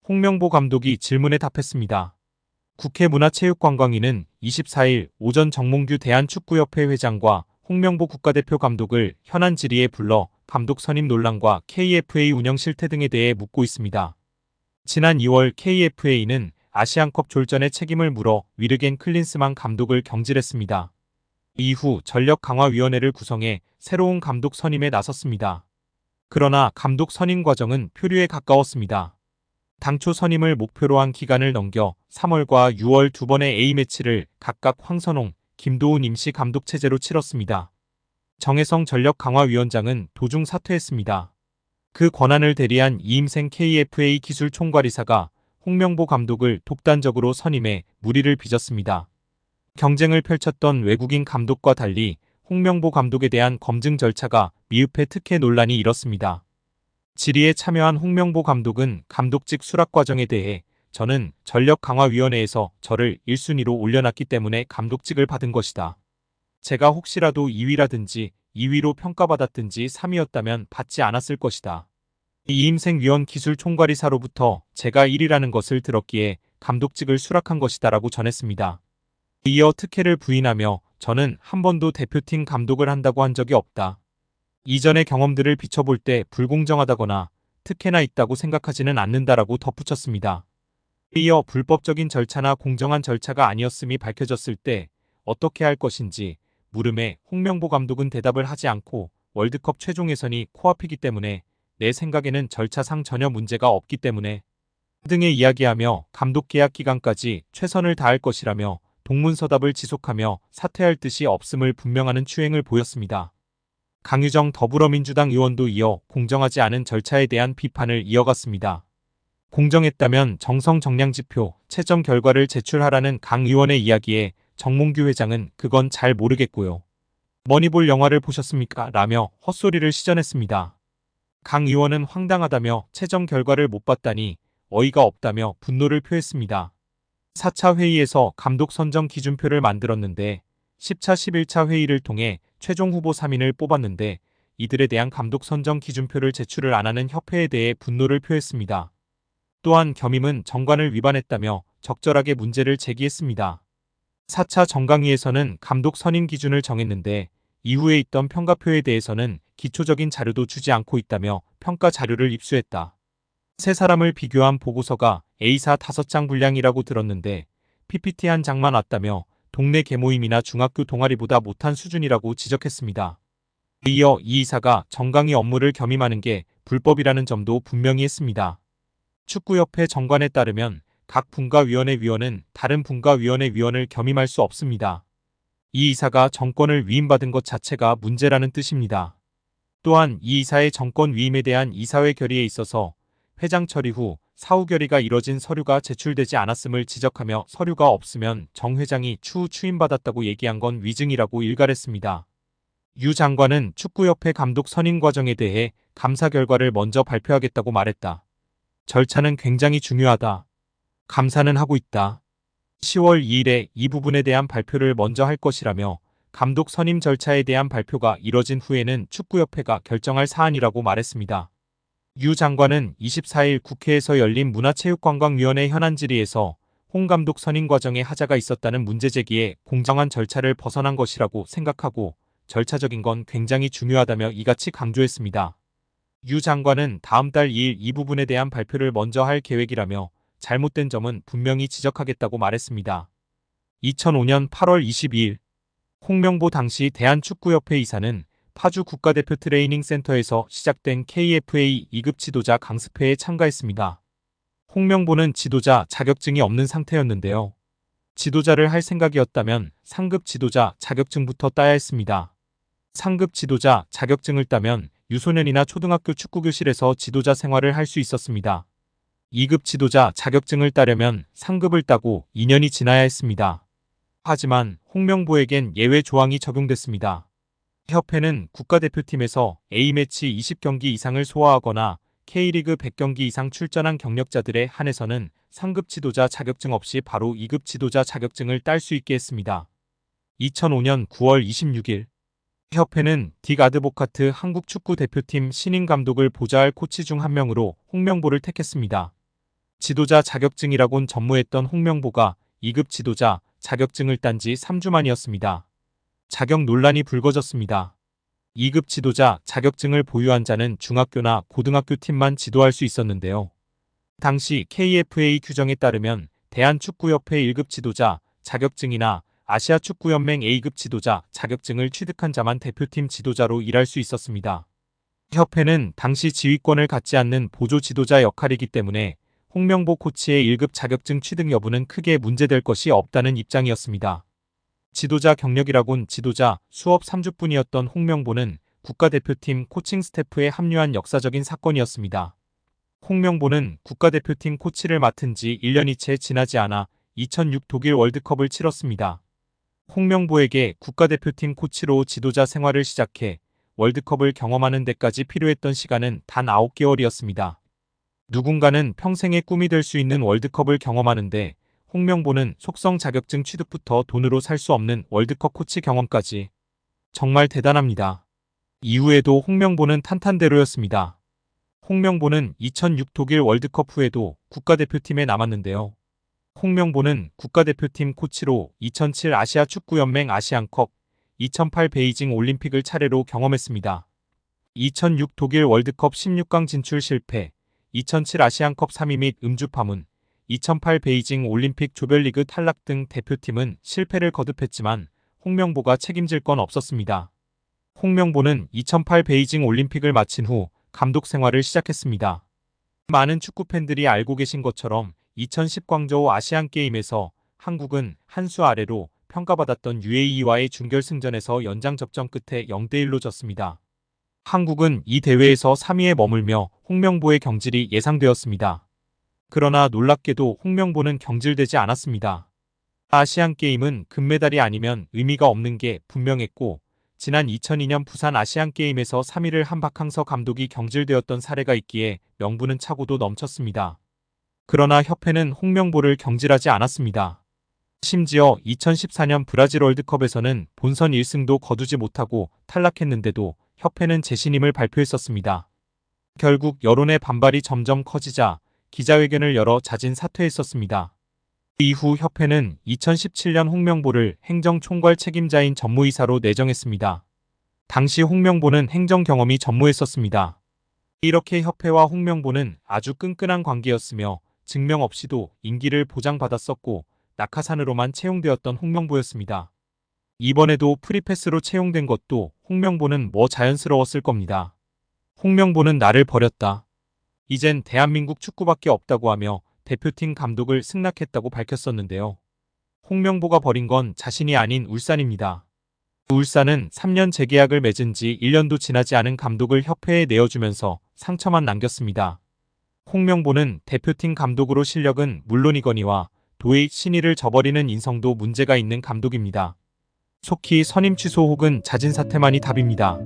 홍명보 감독이 질문에 답했습니다. 국회 문화체육관광위는 24일 오전 정몽규 대한축구협회 회장과 홍명보 국가대표 감독을 현안 질의에 불러 감독 선임 논란과 KFA 운영 실태 등에 대해 묻고 있습니다. 지난 2월 KFA는 아시안컵 졸전의 책임을 물어 위르겐 클린스만 감독을 경질했습니다. 이후 전력강화위원회를 구성해 새로운 감독 선임에 나섰습니다. 그러나 감독 선임 과정은 표류에 가까웠습니다. 당초 선임을 목표로 한 기간을 넘겨 3월과 6월 두 번의 A매치를 각각 황선홍, 김도훈 임시 감독 체제로 치렀습니다. 정혜성 전력강화위원장은 도중 사퇴했습니다. 그 권한을 대리한 이임생 KFA 기술총괄이사가 홍명보 감독을 독단적으로 선임해 무리를 빚었습니다. 경쟁을 펼쳤던 외국인 감독과 달리 홍명보 감독에 대한 검증 절차가 미흡해 특혜 논란이 일었습니다. 질의에 참여한 홍명보 감독은 감독직 수락 과정에 대해 저는 전력강화위원회에서 저를 1순위로 올려놨기 때문에 감독직을 받은 것이다. 제가 혹시라도 2위라든지 2위로 평가받았든지 3위였다면 받지 않았을 것이다. 이임생 위원 기술총괄이사로부터 제가 1위라는 것을 들었기에 감독직을 수락한 것이다 라고 전했습니다. 이어 특혜를 부인하며 저는 한 번도 대표팀 감독을 한다고 한 적이 없다. 이전의 경험들을 비춰볼 때 불공정하다거나 특혜나 있다고 생각하지는 않는다라고 덧붙였습니다. 이어 불법적인 절차나 공정한 절차가 아니었음이 밝혀졌을 때 어떻게 할 것인지 물음에 홍명보 감독은 대답을 하지 않고 월드컵 최종 예선이 코앞이기 때문에 내 생각에는 절차상 전혀 문제가 없기 때문에 등의 이야기하며 감독 계약 기간까지 최선을 다할 것이라며 동문서답을 지속하며 사퇴할 뜻이 없음을 분명하는 추행을 보였습니다. 강유정 더불어민주당 의원도 이어 공정하지 않은 절차에 대한 비판을 이어갔습니다. 공정했다면 정성정량지표, 채점 결과를 제출하라는 강 의원의 이야기에 정몽규 회장은 그건 잘 모르겠고요. 머니볼 영화를 보셨습니까? 라며 헛소리를 시전했습니다. 강 의원은 황당하다며 채점 결과를 못 봤다니 어이가 없다며 분노를 표했습니다. 4차 회의에서 감독 선정 기준표를 만들었는데 10차 11차 회의를 통해 최종 후보 3인을 뽑았는데 이들에 대한 감독 선정 기준표를 제출을 안 하는 협회에 대해 분노를 표했습니다. 또한 겸임은 정관을 위반했다며 적절하게 문제를 제기했습니다. 4차 정강위에서는 감독 선임 기준을 정했는데 이후에 있던 평가표에 대해서는 기초적인 자료도 주지 않고 있다며 평가 자료를 입수했다. 세 사람을 비교한 보고서가 A사 5장 분량이라고 들었는데 PPT 한 장만 왔다며 동네 계모임이나 중학교 동아리보다 못한 수준이라고 지적했습니다. 이어 이 이사가 정강위 업무를 겸임하는 게 불법이라는 점도 분명히 했습니다. 축구협회 정관에 따르면 각 분과위원회 위원은 다른 분과위원회 위원을 겸임할 수 없습니다. 이 이사가 정권을 위임받은 것 자체가 문제라는 뜻입니다. 또한 이 이사의 정권 위임에 대한 이사회 결의에 있어서 회장 처리 후 사후 결의가 이뤄진 서류가 제출되지 않았음을 지적하며 서류가 없으면 정 회장이 추후 추임받았다고 얘기한 건 위증이라고 일갈했습니다. 유 장관은 축구협회 감독 선임 과정에 대해 감사 결과를 먼저 발표하겠다고 말했다. 절차는 굉장히 중요하다. 감사는 하고 있다. 10월 2일에 이 부분에 대한 발표를 먼저 할 것이라며 감독 선임 절차에 대한 발표가 이뤄진 후에는 축구협회가 결정할 사안이라고 말했습니다. 유 장관은 24일 국회에서 열린 문화체육관광위원회 현안 질의에서 홍 감독 선임 과정에 하자가 있었다는 문제 제기에 공정한 절차를 벗어난 것이라고 생각하고 절차적인 건 굉장히 중요하다며 이같이 강조했습니다. 유 장관은 다음 달 2일 이 부분에 대한 발표를 먼저 할 계획이라며 잘못된 점은 분명히 지적하겠다고 말했습니다. 2005년 8월 22일 홍명보 당시 대한축구협회 이사는 파주 국가대표 트레이닝 센터에서 시작된 KFA 2급 지도자 강습회에 참가했습니다. 홍명보는 지도자 자격증이 없는 상태였는데요. 지도자를 할 생각이었다면 상급 지도자 자격증부터 따야 했습니다. 상급 지도자 자격증을 따면 유소년이나 초등학교 축구교실에서 지도자 생활을 할 수 있었습니다. 2급 지도자 자격증을 따려면 상급을 따고 2년이 지나야 했습니다. 하지만 홍명보에겐 예외 조항이 적용됐습니다. 협회는 국가대표팀에서 A매치 20경기 이상을 소화하거나 K리그 100경기 이상 출전한 경력자들에 한해서는 상급 지도자 자격증 없이 바로 2급 지도자 자격증을 딸 수 있게 했습니다. 2005년 9월 26일 협회는 딕 아드보카트 한국 축구 대표팀 신인 감독을 보좌할 코치 중 한 명으로 홍명보를 택했습니다. 지도자 자격증이라곤 전무했던 홍명보가 2급 지도자 자격증을 딴 지 3주 만이었습니다. 자격 논란이 불거졌습니다. 2급 지도자 자격증을 보유한 자는 중학교나 고등학교 팀만 지도할 수 있었는데요. 당시 KFA 규정에 따르면 대한축구협회 1급 지도자 자격증이나 아시아축구연맹 A급 지도자 자격증을 취득한 자만 대표팀 지도자로 일할 수 있었습니다. 협회는 당시 지휘권을 갖지 않는 보조 지도자 역할이기 때문에 홍명보 코치의 1급 자격증 취득 여부는 크게 문제될 것이 없다는 입장이었습니다. 지도자 경력이라곤 지도자 수업 3주뿐이었던 홍명보는 국가대표팀 코칭 스태프에 합류한 역사적인 사건이었습니다. 홍명보는 국가대표팀 코치를 맡은 지 1년이 채 지나지 않아 2006 독일 월드컵을 치렀습니다. 홍명보에게 국가대표팀 코치로 지도자 생활을 시작해 월드컵을 경험하는 데까지 필요했던 시간은 단 9개월이었습니다. 누군가는 평생의 꿈이 될 수 있는 월드컵을 경험하는데 홍명보는 속성 자격증 취득부터 돈으로 살 수 없는 월드컵 코치 경험까지. 정말 대단합니다. 이후에도 홍명보는 탄탄대로였습니다. 홍명보는 2006 독일 월드컵 후에도 국가대표팀에 남았는데요. 홍명보는 국가대표팀 코치로 2007 아시아축구연맹 아시안컵, 2008 베이징 올림픽을 차례로 경험했습니다. 2006 독일 월드컵 16강 진출 실패, 2007 아시안컵 3위 및 음주 파문, 2008 베이징 올림픽 조별리그 탈락 등 대표팀은 실패를 거듭했지만 홍명보가 책임질 건 없었습니다. 홍명보는 2008 베이징 올림픽을 마친 후 감독 생활을 시작했습니다. 많은 축구팬들이 알고 계신 것처럼 2010 광저우 아시안게임에서 한국은 한 수 아래로 평가받았던 UAE와의 준결승전에서 연장 접전 끝에 0대1로 졌습니다. 한국은 이 대회에서 3위에 머물며 홍명보의 경질이 예상되었습니다. 그러나 놀랍게도 홍명보는 경질되지 않았습니다. 아시안게임은 금메달이 아니면 의미가 없는 게 분명했고 지난 2002년 부산 아시안게임에서 3위를 한 박항서 감독이 경질되었던 사례가 있기에 명분은 차고도 넘쳤습니다. 그러나 협회는 홍명보를 경질하지 않았습니다. 심지어 2014년 브라질 월드컵에서는 본선 1승도 거두지 못하고 탈락했는데도 협회는 재신임을 발표했었습니다. 결국 여론의 반발이 점점 커지자 기자회견을 열어 자진 사퇴했었습니다. 이후 협회는 2017년 홍명보를 행정총괄 책임자인 전무이사로 내정했습니다. 당시 홍명보는 행정 경험이 전무했었습니다. 이렇게 협회와 홍명보는 아주 끈끈한 관계였으며 증명 없이도 임기를 보장받았었고 낙하산으로만 채용되었던 홍명보였습니다. 이번에도 프리패스로 채용된 것도 홍명보는 뭐 자연스러웠을 겁니다. 홍명보는 나를 버렸다. 이젠 대한민국 축구밖에 없다고 하며 대표팀 감독을 승낙했다고 밝혔었는데요. 홍명보가 버린 건 자신이 아닌 울산입니다. 울산은 3년 재계약을 맺은 지 1년도 지나지 않은 감독을 협회에 내어주면서 상처만 남겼습니다. 홍명보는 대표팀 감독으로 실력은 물론이거니와 도의 신의를 저버리는 인성도 문제가 있는 감독입니다. 속히 선임 취소 혹은 자진 사퇴만이 답입니다.